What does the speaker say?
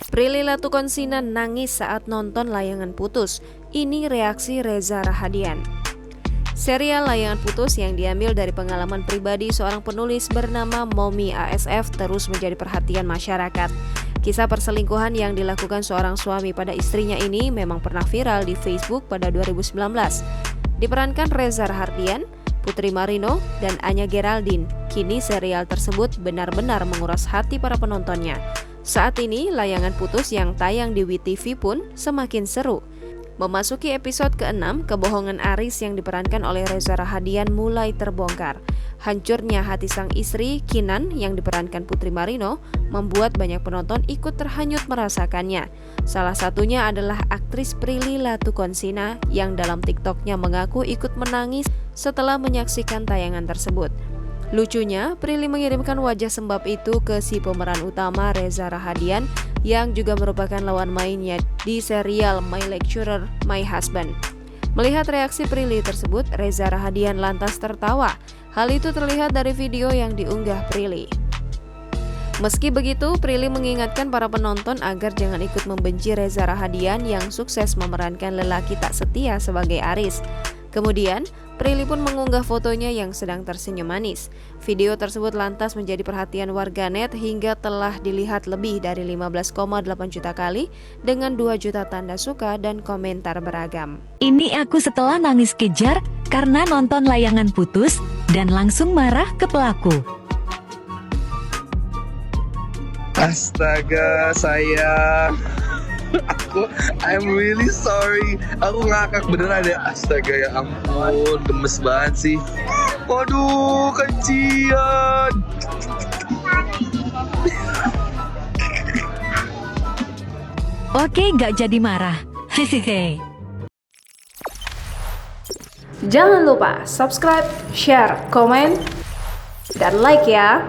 Prilly Latuconsina nangis saat nonton Layangan Putus. Ini reaksi Reza Rahadian. Serial Layangan Putus yang diambil dari pengalaman pribadi seorang penulis bernama Momi ASF terus menjadi perhatian masyarakat. Kisah perselingkuhan yang dilakukan seorang suami pada istrinya ini memang pernah viral di Facebook pada 2019. Diperankan Reza Rahadian, Putri Marino, dan Anya Geraldine. Kini serial tersebut benar-benar menguras hati para penontonnya. Saat ini, Layangan Putus yang tayang di WeTV pun semakin seru. Memasuki episode ke-6, kebohongan Aris yang diperankan oleh Reza Rahadian mulai terbongkar. Hancurnya hati sang istri, Kinan, yang diperankan Putri Marino, membuat banyak penonton ikut terhanyut merasakannya. Salah satunya adalah aktris Prilly Latuconsina yang dalam TikToknya mengaku ikut menangis setelah menyaksikan tayangan tersebut. Lucunya, Prilly mengirimkan wajah sembab itu ke si pemeran utama Reza Rahadian yang juga merupakan lawan mainnya di serial My Lecturer, My Husband. Melihat reaksi Prilly tersebut, Reza Rahadian lantas tertawa. Hal itu terlihat dari video yang diunggah Prilly. Meski begitu, Prilly mengingatkan para penonton agar jangan ikut membenci Reza Rahadian yang sukses memerankan lelaki tak setia sebagai Aris. Kemudian, Prilly pun mengunggah fotonya yang sedang tersenyum manis. Video tersebut lantas menjadi perhatian warganet hingga telah dilihat lebih dari 15,8 juta kali dengan 2 juta tanda suka dan komentar beragam. Ini aku setelah nangis kejar karena nonton Layangan Putus dan langsung marah ke pelaku. Astaga, sayang. I'm really sorry. Aku ngakak beneran ya. Astaga, ya ampun, gemes banget sih. Waduh, kecian. Oke, gak jadi marah. Hehehe. Jangan lupa subscribe, share, komen, dan like ya.